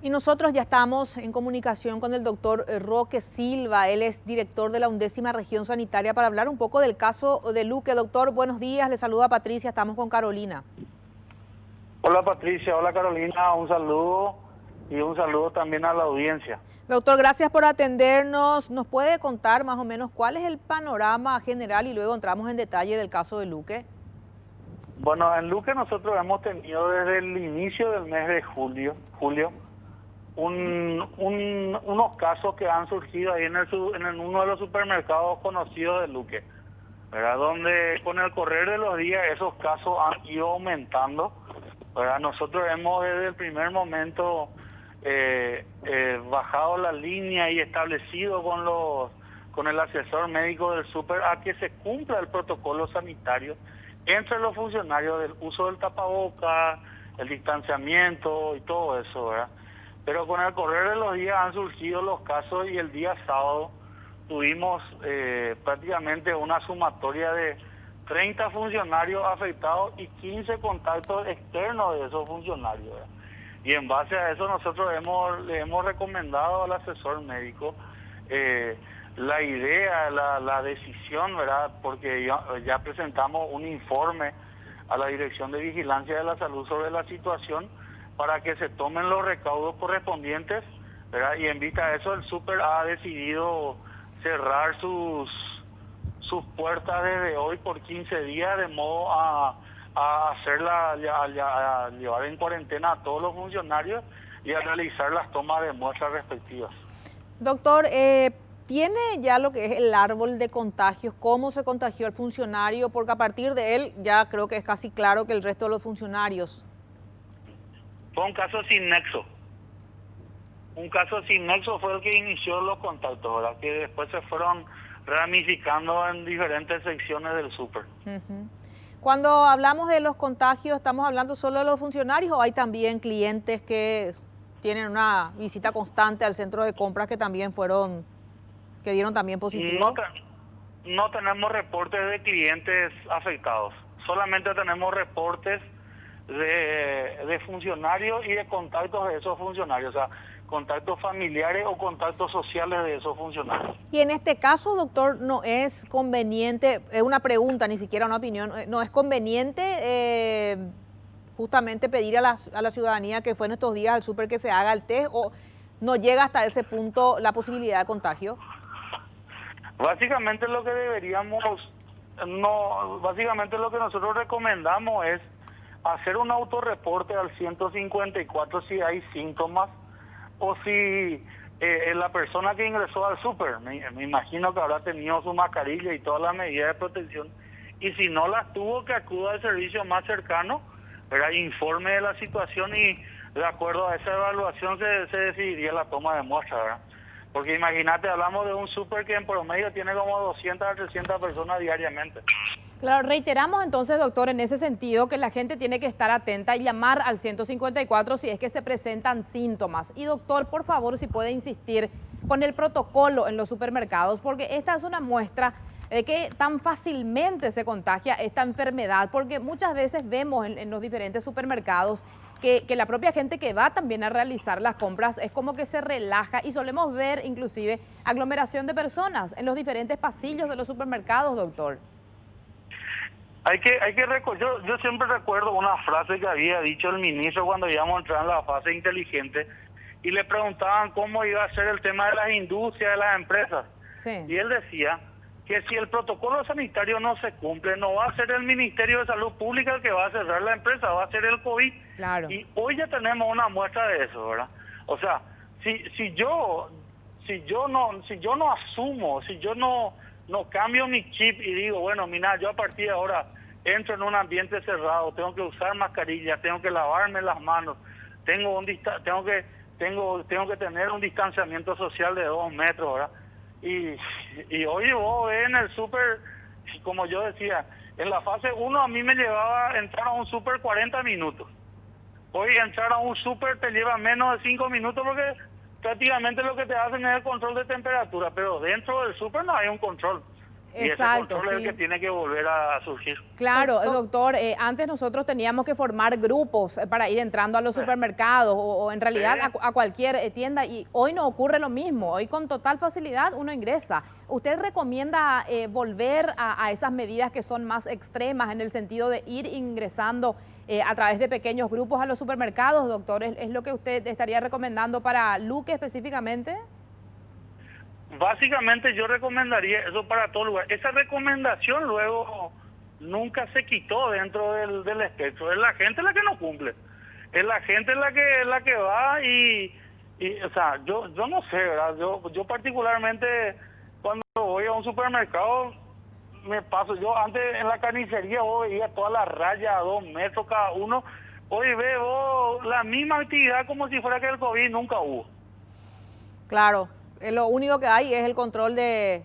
Y nosotros ya estamos en comunicación con el doctor Roque Silva, él es director de la 11ª Región Sanitaria, para hablar un poco del caso de Luque. Doctor, buenos días, le saluda Patricia, estamos con Carolina. Hola Patricia, hola Carolina, un saludo y un saludo también a la audiencia. Doctor, gracias por atendernos. ¿Nos puede contar más o menos cuál es el panorama general y luego entramos en detalle del caso de Luque? Bueno, en Luque nosotros hemos tenido desde el inicio del mes de julio unos casos que han surgido ahí en uno de los supermercados conocidos de Luque, ¿verdad? Donde con el correr de los días esos casos han ido aumentando, ¿verdad? Nosotros hemos desde el primer momento bajado la línea y establecido con el asesor médico del súper a que se cumpla el protocolo sanitario entre los funcionarios del uso del tapaboca, el distanciamiento y todo eso, ¿verdad? Pero con el correr de los días han surgido los casos y el día sábado tuvimos prácticamente una sumatoria de 30 funcionarios afectados y 15 contactos externos de esos funcionarios, ¿verdad? Y en base a eso nosotros le hemos recomendado al asesor médico la idea, la decisión, ¿verdad? Porque ya presentamos un informe a la Dirección de Vigilancia de la Salud sobre la situación para que se tomen los recaudos correspondientes, ¿verdad? Y en vista de eso el súper ha decidido cerrar sus puertas desde hoy por 15 días de modo a llevar en cuarentena a todos los funcionarios y a realizar las tomas de muestras respectivas. Doctor, ¿tiene ya lo que es el árbol de contagios? ¿Cómo se contagió el funcionario? Porque a partir de él ya creo que es casi claro que el resto de los funcionarios. Fue un caso sin nexo. Un caso sin nexo fue el que inició los contactos, ¿verdad? Que después se fueron ramificando en diferentes secciones del súper. Cuando hablamos de los contagios, ¿estamos hablando solo de los funcionarios o hay también clientes que tienen una visita constante al centro de compras que también que dieron también positivo? No tenemos reportes de clientes afectados, solamente tenemos reportes de funcionarios y de contactos de esos funcionarios, o sea, contactos familiares o contactos sociales de esos funcionarios. Y en este caso, doctor, no es conveniente, es una pregunta, ni siquiera una opinión, no es conveniente justamente pedir a la ciudadanía que fue en estos días al súper que se haga el test, o no llega hasta ese punto la posibilidad de contagio? Básicamente lo que básicamente lo que nosotros recomendamos es hacer un autorreporte al 154 si hay síntomas o si la persona que ingresó al súper, me imagino que habrá tenido su mascarilla y todas las medidas de protección, y si no las tuvo, que acuda al servicio más cercano, ¿verdad? Informe de la situación y de acuerdo a esa evaluación se decidiría la toma de muestra, ¿verdad? Porque imagínate, hablamos de un súper que en promedio tiene como 200 a 300 personas diariamente. Claro, reiteramos entonces, doctor, en ese sentido que la gente tiene que estar atenta y llamar al 154 si es que se presentan síntomas. Y doctor, por favor, si puede insistir con el protocolo en los supermercados, porque esta es una muestra de que tan fácilmente se contagia esta enfermedad, porque muchas veces vemos en los diferentes supermercados que la propia gente que va también a realizar las compras es como que se relaja y solemos ver inclusive aglomeración de personas en los diferentes pasillos de los supermercados, doctor. Yo siempre recuerdo una frase que había dicho el ministro cuando íbamos a entrar en la fase inteligente y le preguntaban cómo iba a ser el tema de las industrias, de las empresas. Sí. Y él decía que si el protocolo sanitario no se cumple, no va a ser el Ministerio de Salud Pública el que va a cerrar la empresa, va a ser el COVID. Claro. Y hoy ya tenemos una muestra de eso, ¿verdad? O sea, si yo no asumo, si yo no cambio mi chip y digo, bueno, mira, yo a partir de ahora entro en un ambiente cerrado, tengo que usar mascarilla, tengo que lavarme las manos, tengo que tener un distanciamiento social de 2 metros, ¿verdad? Y hoy vos ves en el súper, como yo decía, en la fase 1 a mí me llevaba a entrar a un súper 40 minutos. Hoy entrar a un súper te lleva menos de 5 minutos porque prácticamente lo que te hacen es el control de temperatura, pero dentro del súper no hay un control. Y ese Exacto, control es el sí. que tiene que volver a surgir. Claro, doctor, antes nosotros teníamos que formar grupos para ir entrando a los supermercados o en realidad a cualquier tienda y hoy no ocurre lo mismo, hoy con total facilidad uno ingresa. ¿Usted recomienda volver a esas medidas que son más extremas en el sentido de ir ingresando a través de pequeños grupos a los supermercados, doctor? ¿Es lo que usted estaría recomendando para Luque específicamente? Básicamente yo recomendaría eso para todo lugar. Esa recomendación luego nunca se quitó dentro del espectro. Es la gente la que no cumple. Es la gente la que va y o sea, yo no sé, ¿verdad? Yo particularmente cuando voy a un supermercado me paso. Yo antes en la carnicería vos veía todas las rayas a 2 metros cada uno. Hoy veo la misma actividad como si fuera que el COVID nunca hubo. Claro, lo único que hay es el control de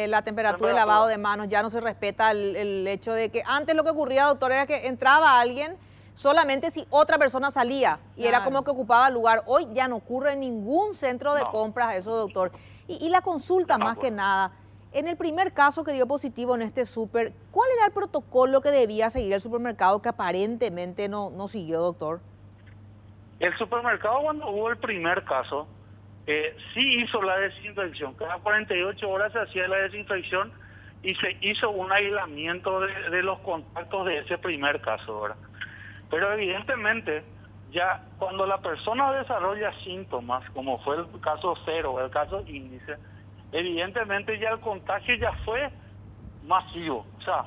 la temperatura y lavado de manos. Ya no se respeta el hecho de que antes lo que ocurría, doctor, era que entraba alguien solamente si otra persona salía y era como que ocupaba el lugar. Hoy ya no ocurre en ningún centro de compras eso, doctor. Y la consulta más que nada, en el primer caso que dio positivo en este súper, ¿cuál era el protocolo que debía seguir el supermercado que aparentemente no siguió, doctor? El supermercado cuando hubo el primer caso, sí hizo la desinfección. Cada 48 horas se hacía la desinfección y se hizo un aislamiento de los contactos de ese primer caso, ¿verdad? Pero evidentemente, ya cuando la persona desarrolla síntomas, como fue el caso 0, el caso índice, evidentemente ya el contagio ya fue masivo. O sea,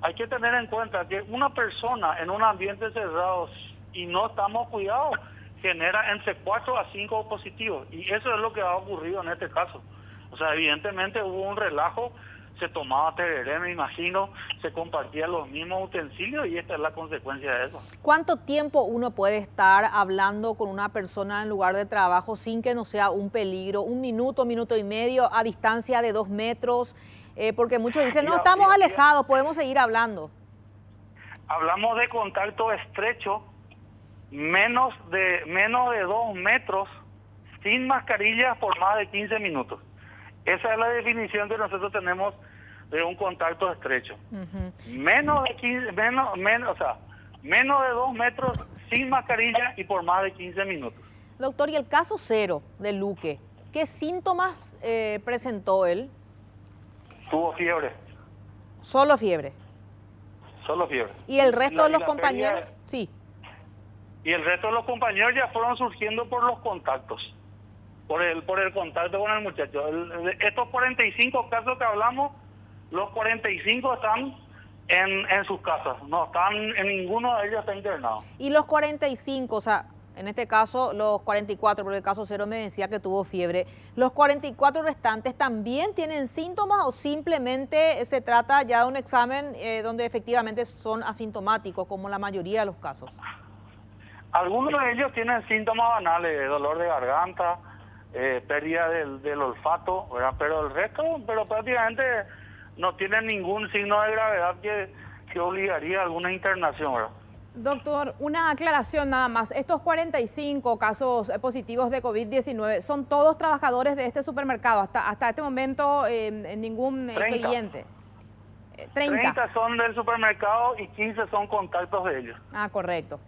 hay que tener en cuenta que una persona en un ambiente cerrado y no estamos cuidados, genera entre 4 a 5 positivos. Y eso es lo que ha ocurrido en este caso. O sea, evidentemente hubo un relajo, se tomaba tereré, me imagino, se compartían los mismos utensilios y esta es la consecuencia de eso. ¿Cuánto tiempo uno puede estar hablando con una persona en lugar de trabajo sin que no sea un peligro? ¿1 minuto, 1 minuto y medio, a distancia de 2 metros? Porque muchos dicen, no, estamos alejados, podemos seguir hablando. Hablamos de contacto estrecho, menos de 2 metros, sin mascarillas por más de 15 minutos. Esa es la definición que nosotros tenemos de un contacto estrecho. Menos de 2 metros sin mascarilla y por más de 15 minutos. Doctor, y el caso 0 de Luque, ¿qué síntomas presentó él? Tuvo fiebre. Solo fiebre. Solo fiebre. ¿Y el resto de los compañeros? Sí. Y el resto de los compañeros ya fueron surgiendo por los contactos. Por el contacto con el muchacho. Estos 45 casos que hablamos, los 45 están en sus casas, no están, en ninguno de ellos está internado. Y los 45, o sea, en este caso los 44, porque el caso 0 me decía que tuvo fiebre, ¿los 44 restantes también tienen síntomas o simplemente se trata ya de un examen donde efectivamente son asintomáticos, como la mayoría de los casos? Algunos de ellos tienen síntomas banales, dolor de garganta, pérdida del olfato, ¿verdad? Pero el resto, prácticamente no tienen ningún signo de gravedad que obligaría a alguna internación, ¿verdad? Doctor, una aclaración nada más. Estos 45 casos positivos de COVID-19, ¿son todos trabajadores de este supermercado? Hasta este momento ningún cliente. 30 son del supermercado y 15 son contactos de ellos. Ah, correcto.